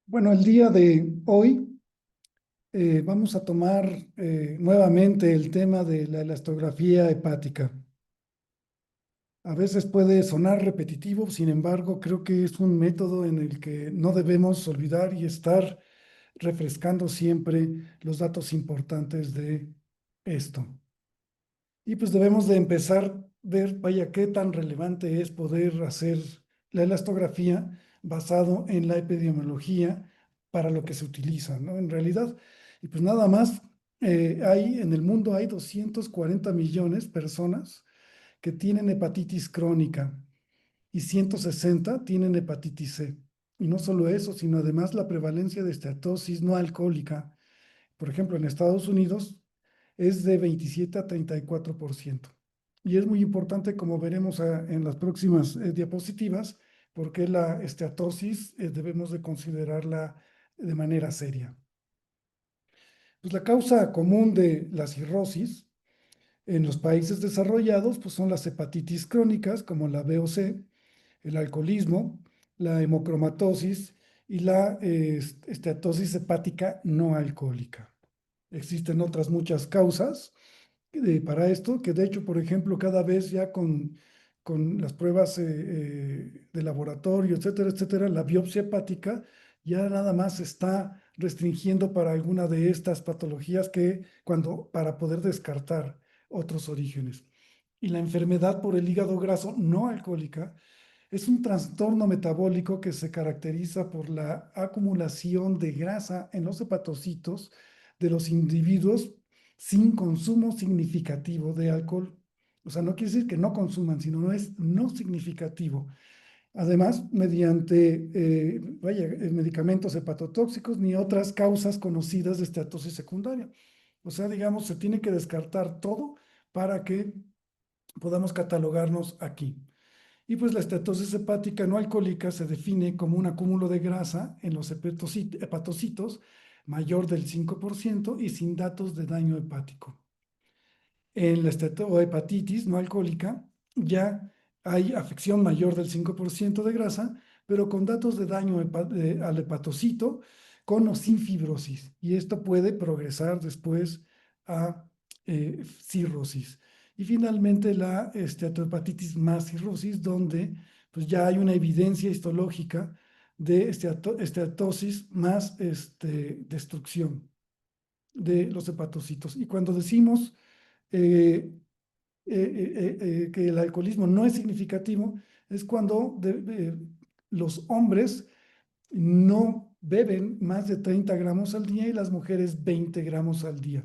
Bueno, el día de hoy vamos a tomar nuevamente el tema de la elastografía hepática. A veces puede sonar repetitivo, sin embargo, creo que es un método en el que no debemos olvidar y estar refrescando siempre los datos importantes de esto. Y pues debemos de empezar a ver, vaya, qué tan relevante es poder hacer la elastografía basado en la epidemiología para lo que se utiliza, ¿no? En realidad, y pues nada más, en el mundo hay 240 millones de personas que tienen hepatitis crónica y 160 tienen hepatitis C. Y no solo eso, sino además la prevalencia de esteatosis no alcohólica, por ejemplo, en Estados Unidos es de 27 a 34%. Y es muy importante, como veremos en las próximas diapositivas, porque la esteatosis debemos de considerarla de manera seria. Pues la causa común de la cirrosis en los países desarrollados pues son las hepatitis crónicas, como la B o C, el alcoholismo, la hemocromatosis y la esteatosis hepática no alcohólica. Existen otras muchas causas para esto, que de hecho, por ejemplo, cada vez ya con las pruebas de laboratorio, etcétera, etcétera, la biopsia hepática ya nada más se está restringiendo para alguna de estas patologías para poder descartar otros orígenes. Y la enfermedad por el hígado graso no alcohólica es un trastorno metabólico que se caracteriza por la acumulación de grasa en los hepatocitos de los individuos sin consumo significativo de alcohol. O sea, no quiere decir que no consuman, sino no es no significativo. Además, mediante medicamentos hepatotóxicos ni otras causas conocidas de esteatosis secundaria. O sea, digamos, se tiene que descartar todo para que podamos catalogarnos aquí. Y pues la estatosis hepática no alcohólica se define como un acúmulo de grasa en los hepatocitos mayor del 5% y sin datos de daño hepático. En la estatohepatitis no alcohólica ya hay afección mayor del 5% de grasa, pero con datos de daño al hepatocito con o sin fibrosis. Y esto puede progresar después a cirrosis. Y finalmente la esteatohepatitis más cirrosis, donde pues ya hay una evidencia histológica de esteatosis más destrucción de los hepatocitos. Y cuando decimos eh, que el alcoholismo no es significativo, es cuando los hombres no beben más de 30 gramos al día y las mujeres 20 gramos al día.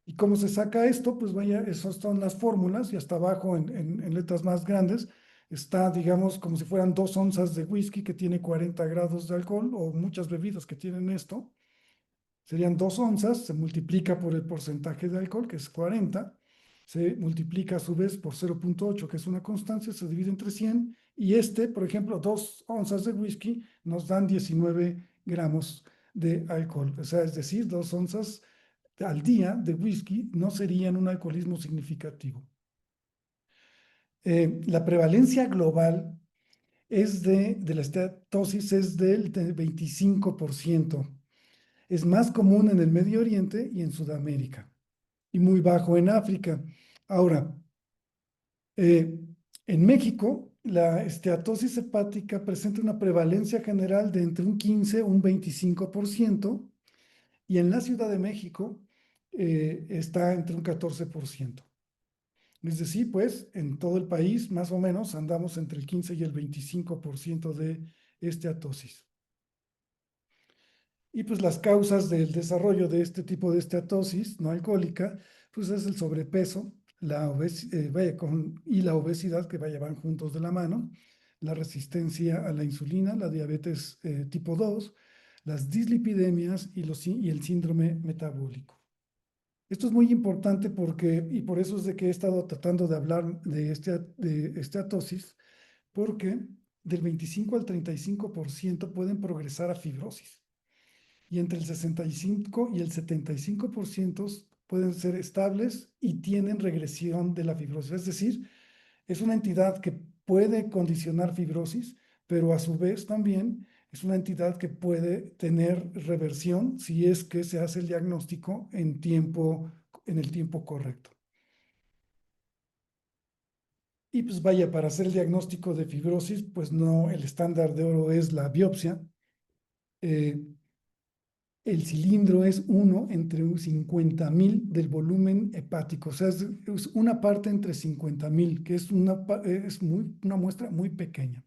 ¿Y cómo se saca esto? Pues vaya, esas son las fórmulas y hasta abajo en letras más grandes está, digamos, como si fueran 2 onzas de whisky que tiene 40 grados de alcohol o muchas bebidas que tienen esto. Serían 2 onzas, se multiplica por el porcentaje de alcohol, que es 40, se multiplica a su vez por 0,8, que es una constancia, se divide entre 100, y por ejemplo, 2 onzas de whisky nos dan 19 gramos de alcohol. O sea, es decir, 2 onzas al día de whisky no serían un alcoholismo significativo. La prevalencia global de la estatosis es del 25%. Es más común en el Medio Oriente y en Sudamérica, y muy bajo en África. Ahora, eh, en México, la esteatosis hepática presenta una prevalencia general de entre un 15 y un 25%, y en la Ciudad de México está entre un 14%. Es decir, pues en todo el país, más o menos, andamos entre el 15 y el 25% de esteatosis. Y pues las causas del desarrollo de este tipo de esteatosis no alcohólica, pues es el sobrepeso, y la obesidad, que van juntos de la mano, la resistencia a la insulina, la diabetes tipo 2, las dislipidemias y el síndrome metabólico. Esto es muy importante y por eso es de que he estado tratando de hablar de esteatosis, porque del 25 al 35% pueden progresar a fibrosis y entre el 65 y el 75% pueden ser estables y tienen regresión de la fibrosis. Es decir, es una entidad que puede condicionar fibrosis, pero a su vez también es una entidad que puede tener reversión si es que se hace el diagnóstico en el tiempo correcto. Y pues vaya, para hacer el diagnóstico de fibrosis, pues no, el estándar de oro es la biopsia. Eh, el cilindro es uno entre un 50.000 del volumen hepático, o sea, es una parte entre 50.000, que es una muestra muy pequeña.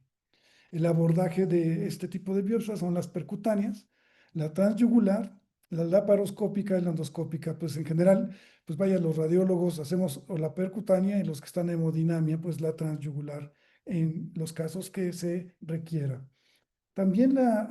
El abordaje de este tipo de biopsias son las percutáneas, la transyugular, la laparoscópica y la endoscópica. Pues en general, pues vaya, los radiólogos hacemos o la percutánea y los que están en hemodinamia, pues la transyugular en los casos que se requiera. También la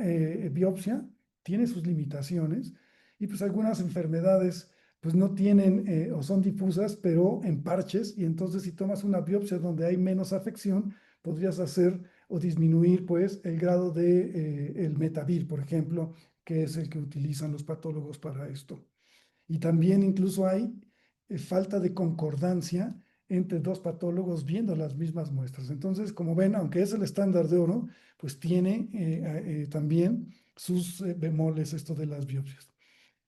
biopsia tiene sus limitaciones y pues algunas enfermedades pues no tienen o son difusas, pero en parches, y entonces si tomas una biopsia donde hay menos afección, podrías hacer o disminuir pues el grado de el Metavir, por ejemplo, que es el que utilizan los patólogos para esto. Y también incluso hay falta de concordancia entre dos patólogos viendo las mismas muestras. Entonces, como ven, aunque es el estándar de oro, pues tiene también sus bemoles esto de las biopsias.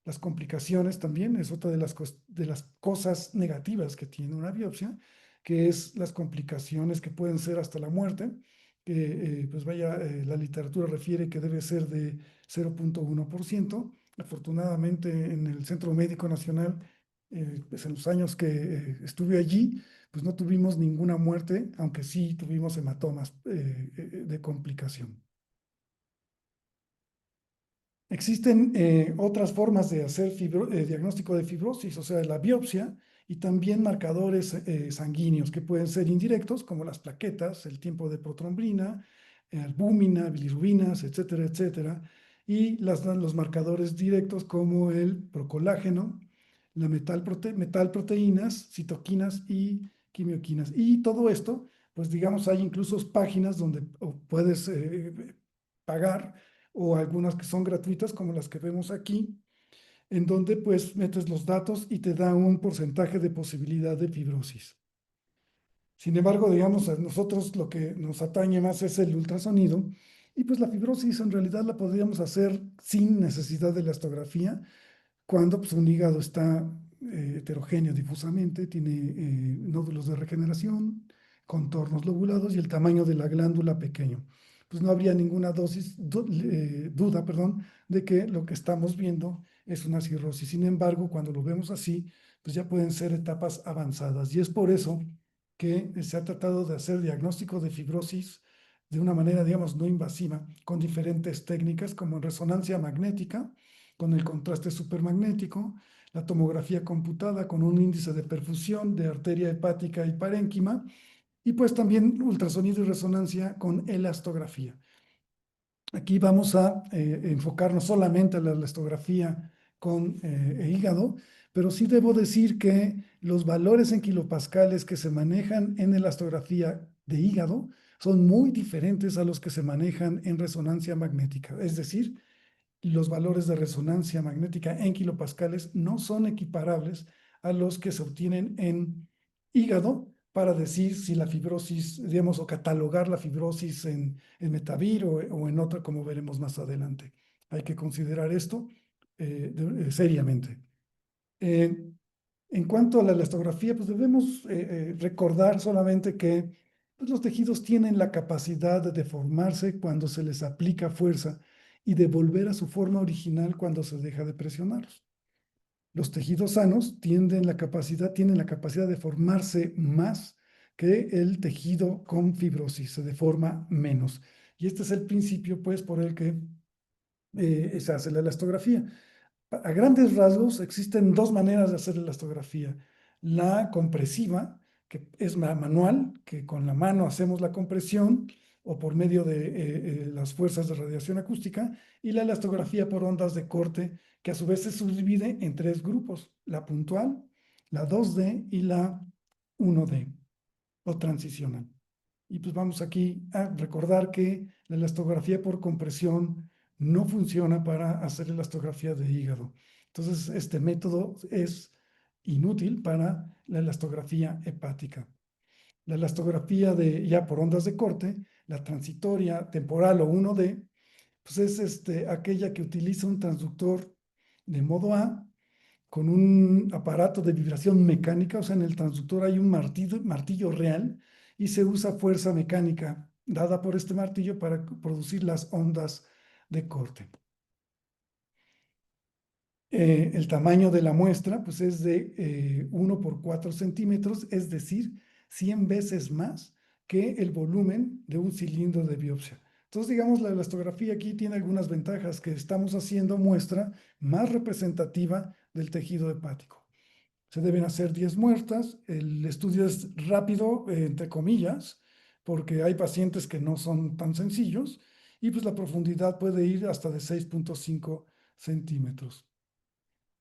Las complicaciones también es otra de las cosas negativas que tiene una biopsia, que es las complicaciones que pueden ser hasta la muerte, que pues vaya, la literatura refiere que debe ser de 0,1%. Afortunadamente en el Centro Médico Nacional, pues en los años que estuve allí, pues no tuvimos ninguna muerte, aunque sí tuvimos hematomas de complicación. Existen otras formas de hacer diagnóstico de fibrosis, o sea, la biopsia y también marcadores sanguíneos que pueden ser indirectos, como las plaquetas, el tiempo de protrombina, albúmina, bilirrubinas, etcétera, etcétera. Y los marcadores directos como el procolágeno, la metalproteínas, citoquinas y quimioquinas. Y todo esto, pues digamos, hay incluso páginas donde puedes pagar o algunas que son gratuitas, como las que vemos aquí, en donde pues metes los datos y te da un porcentaje de posibilidad de fibrosis. Sin embargo, digamos, a nosotros lo que nos atañe más es el ultrasonido y pues la fibrosis en realidad la podríamos hacer sin necesidad de la elastografía cuando pues, un hígado está heterogéneo difusamente, tiene nódulos de regeneración, contornos lobulados y el tamaño de la glándula pequeño. Pues no habría ninguna duda, perdón, de que lo que estamos viendo es una cirrosis. Sin embargo, cuando lo vemos así, pues ya pueden ser etapas avanzadas. Y es por eso que se ha tratado de hacer diagnóstico de fibrosis de una manera, digamos, no invasiva, con diferentes técnicas como resonancia magnética, con el contraste supermagnético, la tomografía computada con un índice de perfusión de arteria hepática y parénquima, y pues también ultrasonido y resonancia con elastografía. Aquí vamos a enfocarnos solamente en la elastografía con hígado, pero sí debo decir que los valores en kilopascales que se manejan en elastografía de hígado son muy diferentes a los que se manejan en resonancia magnética. Es decir, los valores de resonancia magnética en kilopascales no son equiparables a los que se obtienen en hígado para decir si la fibrosis, digamos, o catalogar la fibrosis en Metavir o en otra, como veremos más adelante. Hay que considerar esto seriamente. Eh, en cuanto a la elastografía, pues debemos recordar solamente que pues, los tejidos tienen la capacidad de deformarse cuando se les aplica fuerza y de volver a su forma original cuando se deja de presionarlos. Los tejidos sanos tienen la capacidad de formarse más que el tejido con fibrosis, se deforma menos. Y este es el principio, pues, por el que se hace la elastografía. A grandes rasgos, existen dos maneras de hacer elastografía. La compresiva, que es manual, que con la mano hacemos la compresión o por medio de las fuerzas de radiación acústica, y la elastografía por ondas de corte, que a su vez se subdivide en tres grupos: la puntual, la 2D y la 1D o transicional. Y pues vamos aquí a recordar que la elastografía por compresión no funciona para hacer elastografía de hígado. Entonces, este método es inútil para la elastografía hepática. La elastografía ya por ondas de corte, la transitoria, temporal o 1D, pues es aquella que utiliza un transductor de modo A con un aparato de vibración mecánica, o sea, en el transductor hay un martillo real y se usa fuerza mecánica dada por este martillo para producir las ondas de corte. El tamaño de la muestra pues es de 1 por 4 centímetros, es decir, 100 veces más que el volumen de un cilindro de biopsia. Entonces, digamos, la elastografía aquí tiene algunas ventajas, que estamos haciendo muestra más representativa del tejido hepático. Se deben hacer 10 muestras, el estudio es rápido, entre comillas, porque hay pacientes que no son tan sencillos, y pues la profundidad puede ir hasta de 6,5 centímetros.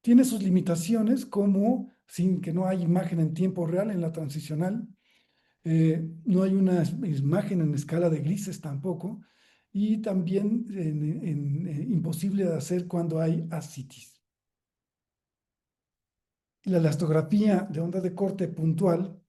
Tiene sus limitaciones, como sin que no hay imagen en tiempo real en la transicional, no hay una imagen en escala de grises tampoco, y también imposible de hacer cuando hay ascitis. La elastografía de onda de corte puntual,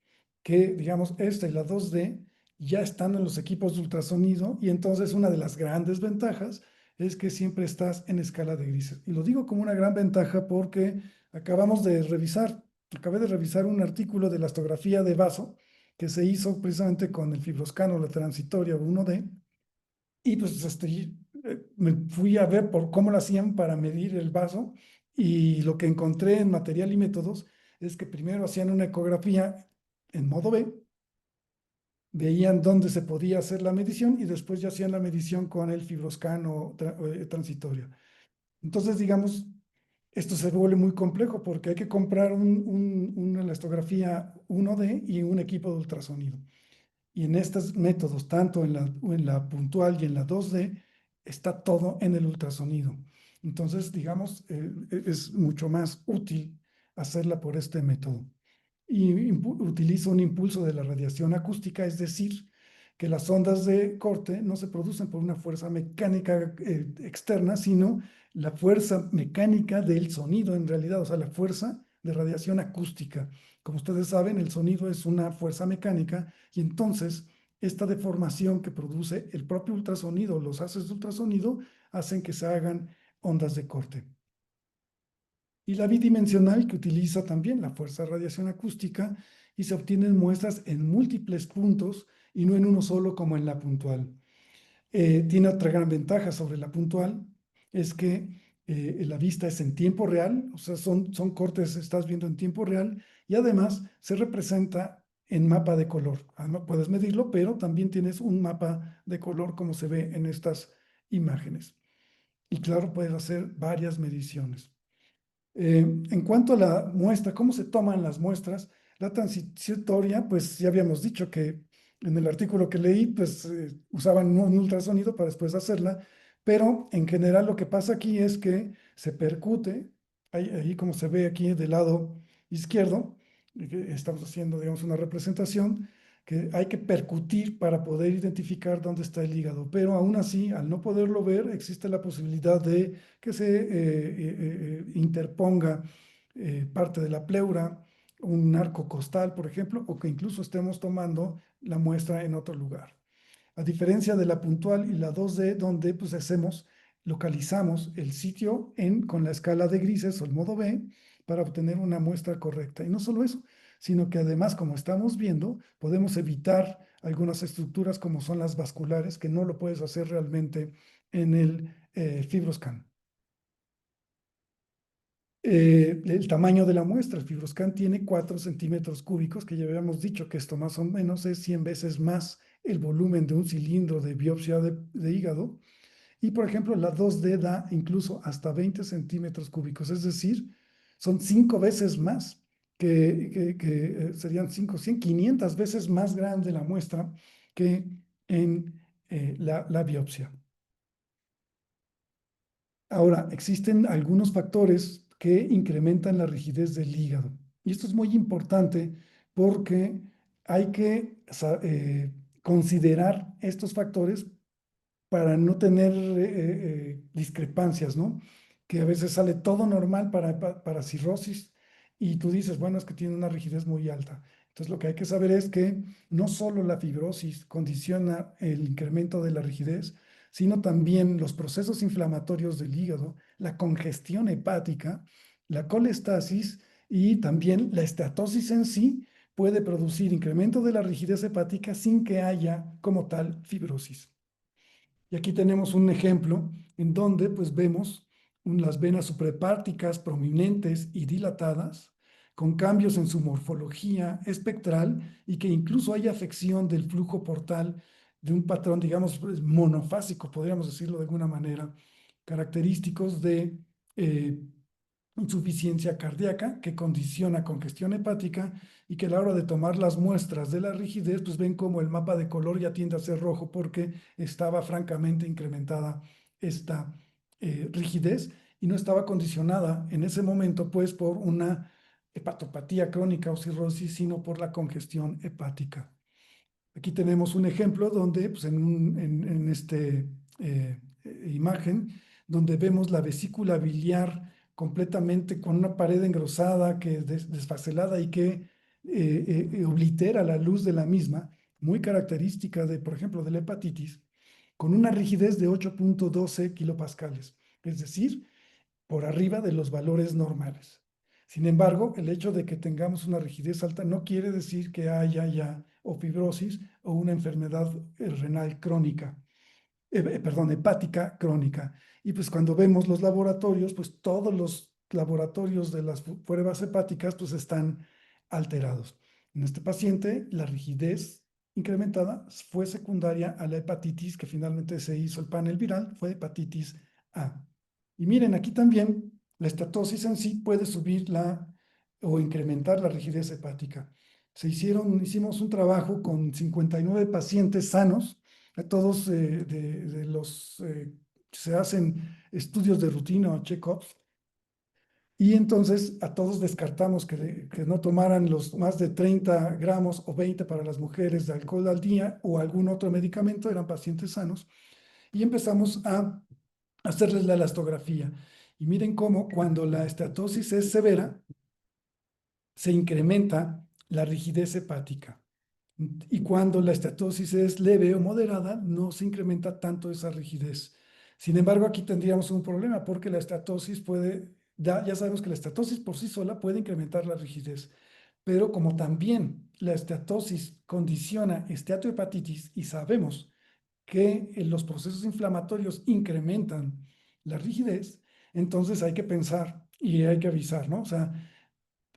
que digamos esta y la 2D ya están en los equipos de ultrasonido, y entonces una de las grandes ventajas es que siempre estás en escala de grises. Y lo digo como una gran ventaja porque acabé de revisar un artículo de elastografía de vaso que se hizo precisamente con el fibroscano, la transitoria 1D, y pues me fui a ver por cómo lo hacían para medir el vaso, y lo que encontré en material y métodos es que primero hacían una ecografía en modo B, veían dónde se podía hacer la medición y después ya hacían la medición con el fibroscano transitorio. Entonces, digamos, esto se vuelve muy complejo porque hay que comprar una elastografía 1D y un equipo de ultrasonido. Y en estos métodos, tanto en la puntual y en la 2D, está todo en el ultrasonido. Entonces, digamos, es mucho más útil hacerla por este método. Y utiliza un impulso de la radiación acústica, es decir, que las ondas de corte no se producen por una fuerza mecánica externa, sino la fuerza mecánica del sonido en realidad, o sea, la fuerza de radiación acústica. Como ustedes saben, el sonido es una fuerza mecánica, y entonces esta deformación que produce el propio ultrasonido, los haces de ultrasonido, hacen que se hagan ondas de corte. Y la bidimensional, que utiliza también la fuerza de radiación acústica, y se obtienen muestras en múltiples puntos y no en uno solo como en la puntual. Tiene otra gran ventaja sobre la puntual, es que la vista es en tiempo real, o sea, son cortes, estás viendo en tiempo real, y además se representa en mapa de color. Además, puedes medirlo, pero también tienes un mapa de color como se ve en estas imágenes. Y claro, puedes hacer varias mediciones. En cuanto a la muestra, ¿cómo se toman las muestras? La transitoria, pues ya habíamos dicho que en el artículo que leí, pues usaban un ultrasonido para después hacerla, pero en general lo que pasa aquí es que se percute, ahí como se ve aquí del lado izquierdo, que estamos haciendo, digamos, una representación, que hay que percutir para poder identificar dónde está el hígado, pero aún así, al no poderlo ver, existe la posibilidad de que se interponga parte de la pleura, un arco costal, por ejemplo, o que incluso estemos tomando la muestra en otro lugar. A diferencia de la puntual y la 2D, donde pues localizamos el sitio con la escala de grises o el modo B para obtener una muestra correcta. Y no solo eso, sino que además, como estamos viendo, podemos evitar algunas estructuras como son las vasculares, que no lo puedes hacer realmente en el FibroScan. El tamaño de la muestra, el FibroScan tiene 4 centímetros cúbicos, que ya habíamos dicho que esto más o menos es 100 veces más el volumen de un cilindro de biopsia de hígado. Y por ejemplo, la 2D da incluso hasta 20 centímetros cúbicos, es decir, son 5 veces más, serían 5, 100, 500 veces más grande la muestra que en la biopsia. Ahora, existen algunos factores que incrementan la rigidez del hígado. Y esto es muy importante porque hay que considerar estos factores para no tener discrepancias, ¿no? Que a veces sale todo normal para cirrosis, y tú dices, bueno, es que tiene una rigidez muy alta. Entonces, lo que hay que saber es que no solo la fibrosis condiciona el incremento de la rigidez, sino también los procesos inflamatorios del hígado, la congestión hepática, la colestasis y también la estatosis en sí puede producir incremento de la rigidez hepática sin que haya como tal fibrosis. Y aquí tenemos un ejemplo en donde pues vemos las venas suprahepáticas prominentes y dilatadas, con cambios en su morfología espectral y que incluso hay afección del flujo portal de un patrón, digamos, pues, monofásico, podríamos decirlo de alguna manera, característicos de eh, insuficiencia cardíaca que condiciona congestión hepática y que a la hora de tomar las muestras de la rigidez, pues ven como el mapa de color ya tiende a ser rojo porque estaba francamente incrementada esta rigidez y no estaba condicionada en ese momento pues por una hepatopatía crónica o cirrosis, sino por la congestión hepática. Aquí tenemos un ejemplo donde, pues en este imagen, donde vemos la vesícula biliar completamente con una pared engrosada, que desfacelada y que oblitera la luz de la misma, muy característica de, por ejemplo, de la hepatitis, con una rigidez de 8.12 kilopascales, es decir, por arriba de los valores normales. Sin embargo, el hecho de que tengamos una rigidez alta no quiere decir que haya ya o fibrosis o una enfermedad renal crónica, perdón, hepática crónica. Y pues cuando vemos los laboratorios, pues todos los laboratorios de las pruebas hepáticas pues están alterados. En este paciente, la rigidez incrementada fue secundaria a la hepatitis que finalmente se hizo el panel viral, fue hepatitis A. Y miren, aquí también la estatosis en sí puede subir o incrementar la rigidez hepática. Hicimos un trabajo con 59 pacientes sanos, a todos se hacen estudios de rutina o check-ups, y entonces a todos descartamos que no tomaran los más de 30 gramos o 20 para las mujeres de alcohol al día o algún otro medicamento, eran pacientes sanos, y empezamos a hacerles la elastografía. Y miren cómo cuando la estatosis es severa, se incrementa la rigidez hepática. Y cuando la estatosis es leve o moderada, no se incrementa tanto esa rigidez. Sin embargo, aquí tendríamos un problema porque la estatosis ya sabemos que la estatosis por sí sola puede incrementar la rigidez, pero como también la estatosis condiciona esteatohepatitis y sabemos que los procesos inflamatorios incrementan la rigidez, entonces hay que pensar y hay que avisar, ¿no? O sea,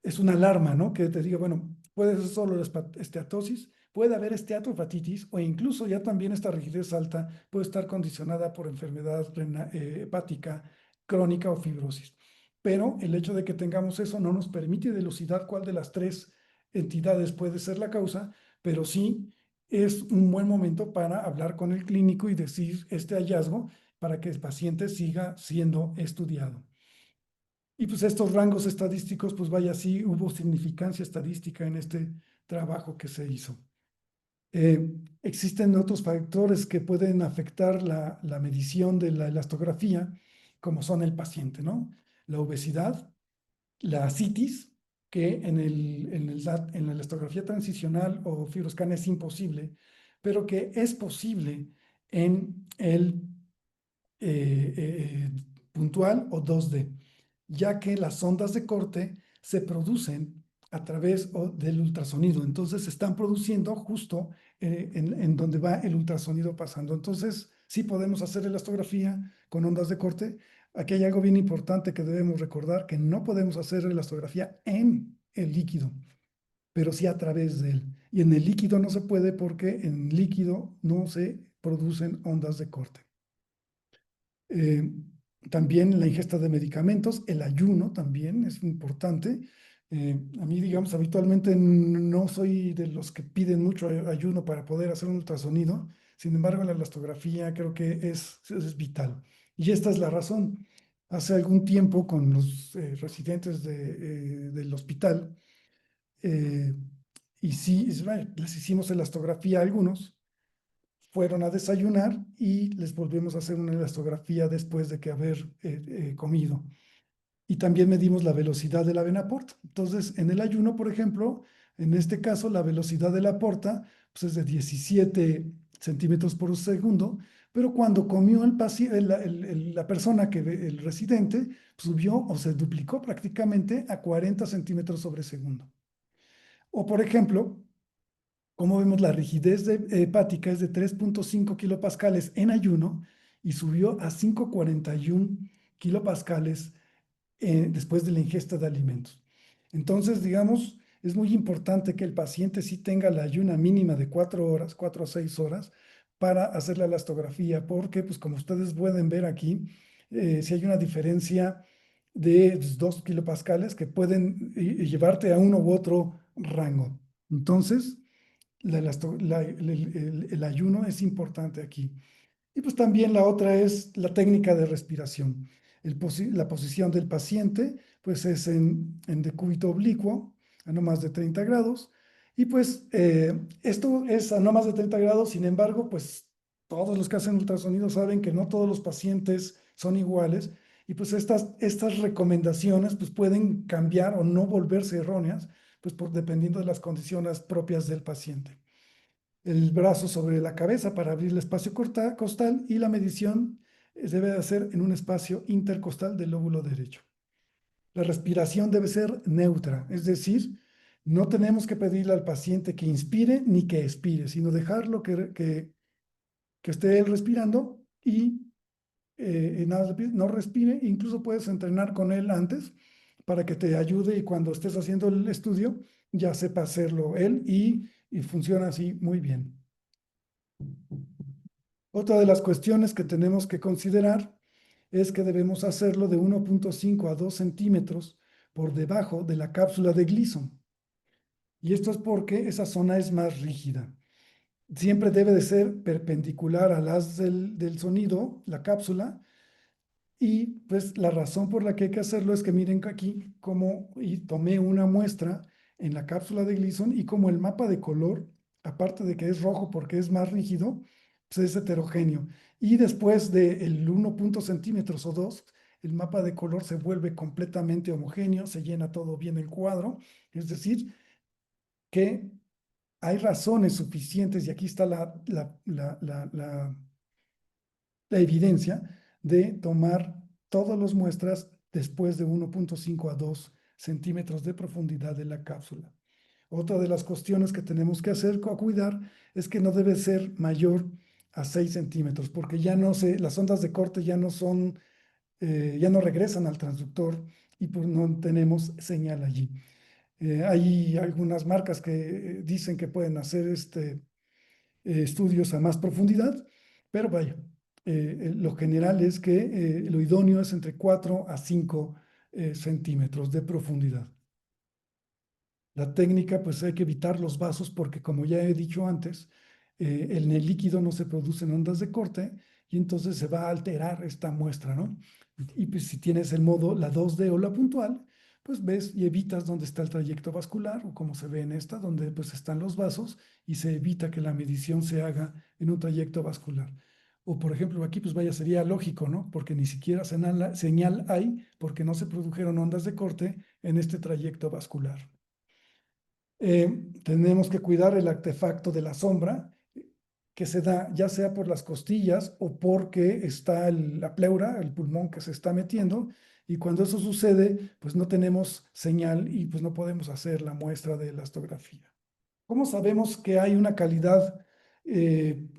es una alarma, ¿no? Que te diga, bueno, puede ser solo la esteatosis, puede haber esteatohepatitis o incluso ya también esta rigidez alta puede estar condicionada por enfermedad hepática crónica o fibrosis. Pero el hecho de que tengamos eso no nos permite dilucidar cuál de las tres entidades puede ser la causa, pero sí es un buen momento para hablar con el clínico y decir este hallazgo para que el paciente siga siendo estudiado. Y pues estos rangos estadísticos, pues vaya, sí hubo significancia estadística en este trabajo que se hizo. Existen otros factores que pueden afectar la medición de la elastografía, como son el paciente, ¿no? La obesidad, la citis, que en la elastografía transicional o fibroscan es imposible, pero que es posible en el puntual o 2D, ya que las ondas de corte se producen a través del ultrasonido. Entonces se están produciendo justo en donde va el ultrasonido pasando. Entonces sí podemos hacer elastografía con ondas de corte. Aquí hay algo bien importante que debemos recordar, que no podemos hacer elastografía en el líquido, pero sí a través de él. Y en el líquido no se puede porque en líquido no se producen ondas de corte. Eh, También la ingesta de medicamentos, el ayuno también es importante. A mí, digamos, habitualmente no soy de los que piden mucho ayuno para poder hacer un ultrasonido. Sin embargo, la elastografía creo que es vital. Y esta es la razón. Hace algún tiempo con los residentes del hospital, eh, y sí, bueno, les hicimos elastografía a algunos, fueron a desayunar y les volvemos a hacer una elastografía después de que haber comido. Y también medimos la velocidad de la vena porta. Entonces, en el ayuno, por ejemplo, en este caso, la velocidad de la porta pues, es de 17 centímetros por segundo, pero cuando comió la persona el residente, subió o se duplicó prácticamente a 40 centímetros sobre segundo. O por ejemplo, como vemos, la rigidez hepática es de 3,5 kilopascales en ayuno y subió a 5,41 kilopascales después de la ingesta de alimentos. Entonces, digamos, es muy importante que el paciente sí tenga la ayuna mínima de 4 horas, 4 a 6 horas, para hacer la elastografía, porque, pues, como ustedes pueden ver aquí, si hay una diferencia de 2 kilopascales que pueden llevarte a uno u otro rango. Entonces, el ayuno es importante aquí. Y pues también la otra es la técnica de respiración. La posición del paciente pues es en decúbito oblicuo, a no más de 30 grados. Y pues esto es a no más de 30 grados, sin embargo, pues todos los que hacen ultrasonido saben que no todos los pacientes son iguales. Y pues estas recomendaciones pues pueden cambiar o no volverse erróneas, pues dependiendo de las condiciones propias del paciente. El brazo sobre la cabeza para abrir el espacio costal y la medición debe de hacer en un espacio intercostal del lóbulo derecho. La respiración debe ser neutra, es decir, no tenemos que pedirle al paciente que inspire ni que expire, sino dejarlo que esté él respirando y nada, no respire. Incluso puedes entrenar con él antes para que te ayude y cuando estés haciendo el estudio ya sepa hacerlo él y funciona así muy bien. Otra de las cuestiones que tenemos que considerar es que debemos hacerlo de 1,5 a 2 centímetros por debajo de la cápsula de Gleason. Y esto es porque esa zona es más rígida. Siempre debe de ser perpendicular al haz del sonido, la cápsula, y pues la razón por la que hay que hacerlo es que miren aquí cómo y tomé una muestra en la cápsula de Gleason y como el mapa de color, aparte de que es rojo porque es más rígido, pues es heterogéneo. Y después del 1 centímetros o 2, el mapa de color se vuelve completamente homogéneo, se llena todo bien el cuadro. Es decir, que hay razones suficientes, y aquí está la evidencia de tomar todas las muestras después de 1,5 a 2 centímetros de profundidad de la cápsula. Otra de las cuestiones que tenemos que hacer o cuidar es que no debe ser mayor a 6 centímetros, porque las ondas de corte ya no son, ya no regresan al transductor y pues no tenemos señal allí. Hay algunas marcas que dicen que pueden hacer estudios a más profundidad, pero vaya, lo general es que lo idóneo es entre 4 a 5 centímetros de profundidad. La técnica, pues hay que evitar los vasos porque, como ya he dicho antes, en el líquido no se producen ondas de corte y entonces se va a alterar esta muestra, ¿no? Y pues si tienes el modo, la 2D o la puntual, pues ves y evitas dónde está el trayecto vascular o como se ve en esta, donde pues están los vasos y se evita que la medición se haga en un trayecto vascular. O por ejemplo, aquí pues vaya, sería lógico, ¿no? Porque ni siquiera señal hay porque no se produjeron ondas de corte en este trayecto vascular. Tenemos que cuidar el artefacto de la sombra, que se da ya sea por las costillas o porque está la pleura, el pulmón que se está metiendo, y cuando eso sucede, pues no tenemos señal y pues no podemos hacer la muestra de elastografía. ¿Cómo sabemos que hay una calidad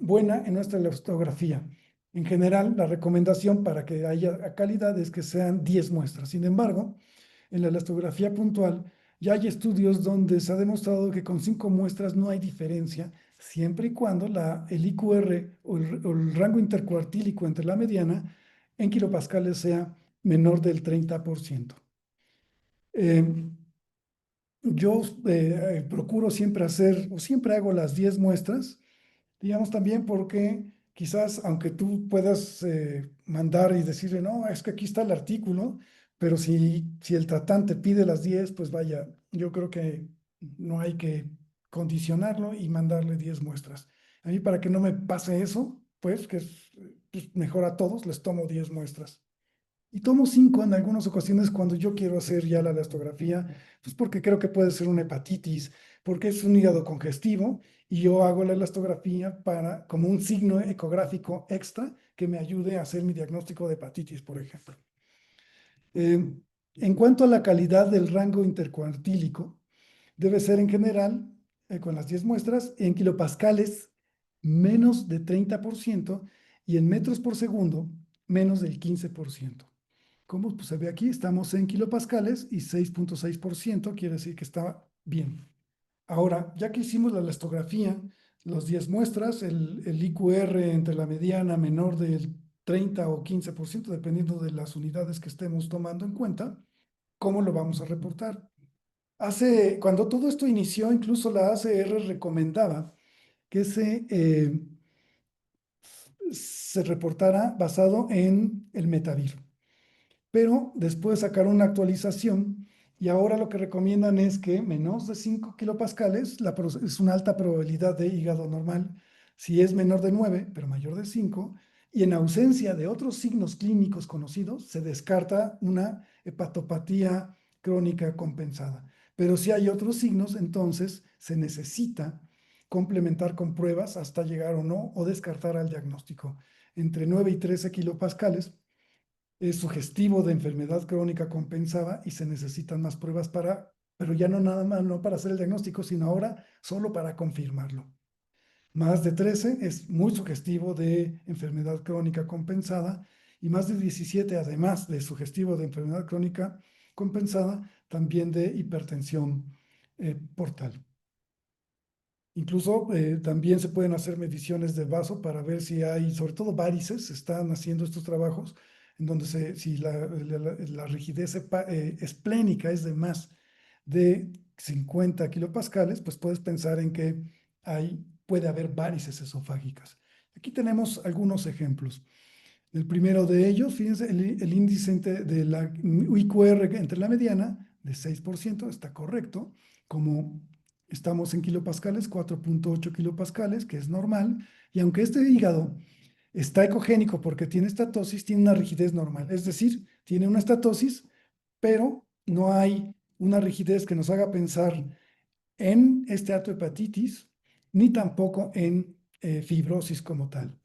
buena en nuestra elastografía? En general, la recomendación para que haya calidad es que sean 10 muestras. Sin embargo, en la elastografía puntual, ya hay estudios donde se ha demostrado que con 5 muestras no hay diferencia, siempre y cuando el IQR o el rango intercuartílico entre la mediana en kilopascales sea menor del 30%. Yo procuro siempre hacer, o siempre hago las 10 muestras, digamos también porque quizás, aunque tú puedas mandar y decirle, no, es que aquí está el artículo, pero si el tratante pide las 10 pues vaya, yo creo que no hay que condicionarlo y mandarle 10 muestras. A mí, para que no me pase eso, pues que es pues, mejor a todos, les tomo 10 muestras. Y tomo 5 en algunas ocasiones cuando yo quiero hacer ya la elastografía, pues porque creo que puede ser una hepatitis, porque es un hígado congestivo y yo hago la elastografía como un signo ecográfico extra que me ayude a hacer mi diagnóstico de hepatitis, por ejemplo. Eh, en cuanto a la calidad del rango intercuartílico, debe ser en general, con las 10 muestras, en kilopascales menos de 30% y en metros por segundo menos del 15%. Como pues, se ve aquí, estamos en kilopascales y 6.6% quiere decir que está bien. Ahora, ya que hicimos la elastografía, los 10 muestras, el IQR entre la mediana menor del 30 o 15%, dependiendo de las unidades que estemos tomando en cuenta, ¿cómo lo vamos a reportar? Cuando todo esto inició, incluso la ACR recomendaba que se reportara basado en el Metavir, pero después sacaron una actualización y ahora lo que recomiendan es que menos de 5 kilopascales es una alta probabilidad de hígado normal, si es menor de 9 pero mayor de 5 y en ausencia de otros signos clínicos conocidos, se descarta una hepatopatía crónica compensada. Pero si hay otros signos, entonces se necesita complementar con pruebas hasta llegar o no, o descartar al diagnóstico. Entre 9 y 13 kilopascales es sugestivo de enfermedad crónica compensada y se necesitan más pruebas pero ya no nada más, no para hacer el diagnóstico, sino ahora solo para confirmarlo. Más de 13 es muy sugestivo de enfermedad crónica compensada y más de 17, además de sugestivo de enfermedad crónica compensada, también de hipertensión portal. Incluso también se pueden hacer mediciones de vaso para ver si hay, sobre todo varices, se están haciendo estos trabajos en donde si la rigidez esplénica es de más de 50 kilopascales, pues puedes pensar en que puede haber varices esofágicas. Aquí tenemos algunos ejemplos. El primero de ellos, fíjense, el índice de la IQR entre la mediana de 6% está correcto, como estamos en kilopascales, 4.8 kilopascales, que es normal, y aunque este hígado está ecogénico porque tiene estatosis, tiene una rigidez normal, es decir, tiene una estatosis, pero no hay una rigidez que nos haga pensar en esteatohepatitis, ni tampoco en fibrosis como tal.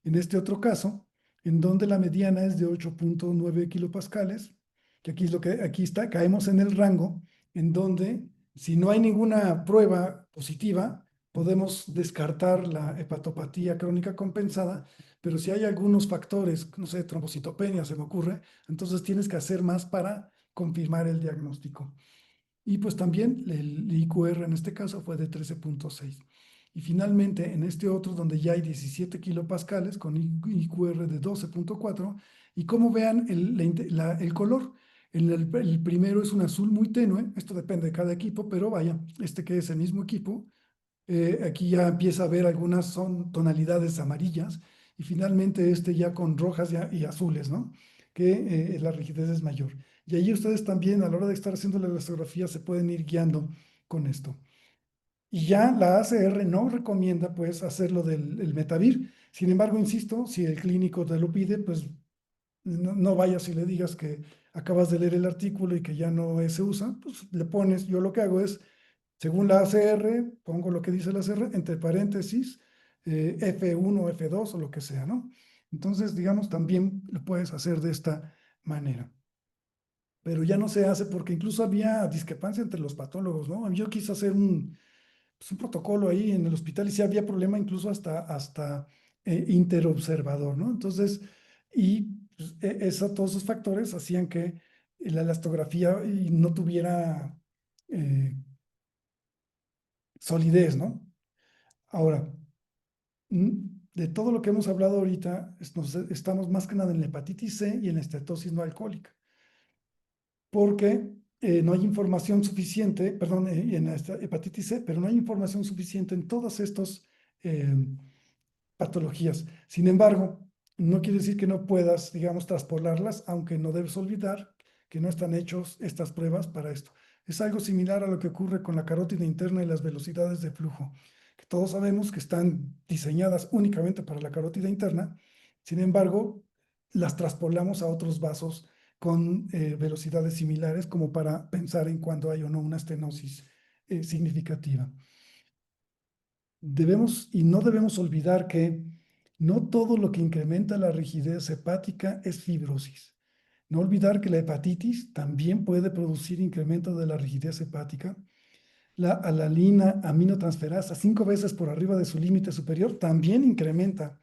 En este otro caso, en donde la mediana es de 8.9 kilopascales, que aquí es lo que aquí está, caemos en el rango en donde si no hay ninguna prueba positiva, podemos descartar la hepatopatía crónica compensada, pero si hay algunos factores, no sé, trombocitopenia se me ocurre, entonces tienes que hacer más para confirmar el diagnóstico. Y pues también el IQR en este caso fue de 13.6. Y finalmente en este otro donde ya hay 17 kilopascales con IQR de 12.4 y como vean el color, el primero es un azul muy tenue, esto depende de cada equipo, pero vaya, este que es el mismo equipo, aquí ya empieza a ver algunas son tonalidades amarillas y finalmente este ya con rojas y azules, ¿no? Que la rigidez es mayor. Y ahí ustedes también a la hora de estar haciendo la elastografía se pueden ir guiando con esto. Y ya la ACR no recomienda pues hacerlo del Metavir. Sin embargo, insisto, si el clínico te lo pide, pues no vayas y le digas que acabas de leer el artículo y que ya no se usa, pues le pones, yo lo que hago es según la ACR, pongo lo que dice la ACR, entre paréntesis, F1, F2 o lo que sea, ¿no? Entonces, digamos, también lo puedes hacer de esta manera. Pero ya no se hace porque incluso había discrepancia entre los patólogos, ¿no? Yo quise hacer pues, un protocolo ahí en el hospital y sí había problema incluso hasta interobservador, ¿no? Entonces, y pues, todos esos factores hacían que la elastografía no tuviera eh, solidez, ¿no? Ahora, de todo lo que hemos hablado ahorita, estamos más que nada en la hepatitis C y en la estetosis no alcohólica, porque no hay información suficiente, perdón, en la hepatitis C, pero no hay información suficiente en todas estas patologías. Sin embargo, no quiere decir que no puedas, digamos, traspolarlas, aunque no debes olvidar que no están hechos estas pruebas para esto. Es algo similar a lo que ocurre con la carótida interna y las velocidades de flujo, que todos sabemos que están diseñadas únicamente para la carótida interna, sin embargo, las traspolamos a otros vasos con velocidades similares como para pensar en cuándo hay o no una estenosis significativa. debemos y no debemos olvidar que no todo lo que incrementa la rigidez hepática es fibrosis. No olvidar que la hepatitis también puede producir incremento de la rigidez hepática. La alanina aminotransferasa, 5 veces por arriba de su límite superior, también incrementa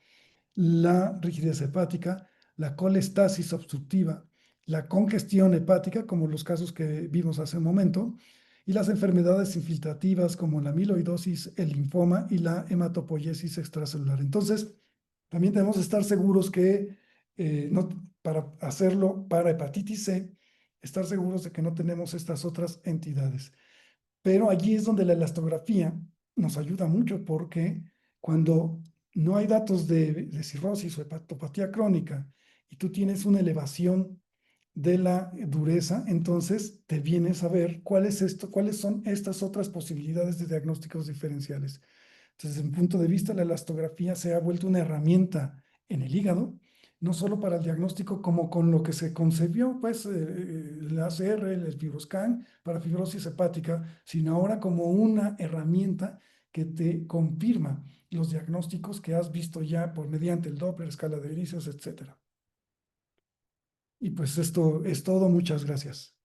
la rigidez hepática, la colestasis obstructiva, la congestión hepática, como los casos que vimos hace un momento, y las enfermedades infiltrativas como la amiloidosis, el linfoma y la hematopoiesis extracelular. Entonces, también tenemos que estar seguros que no, para hacerlo para hepatitis C, estar seguros de que no tenemos estas otras entidades. Pero allí es donde la elastografía nos ayuda mucho porque cuando no hay datos de cirrosis o hepatopatía crónica y tú tienes una elevación de la dureza, entonces te vienes a ver cuál es esto, cuáles son estas otras posibilidades de diagnósticos diferenciales. Entonces, desde mi punto de vista, la elastografía se ha vuelto una herramienta en el hígado, no solo para el diagnóstico como con lo que se concebió, pues el ACR, el FibroScan para fibrosis hepática, sino ahora como una herramienta que te confirma los diagnósticos que has visto ya por mediante el Doppler, escala de grises, etcétera. Y pues esto es todo, muchas gracias.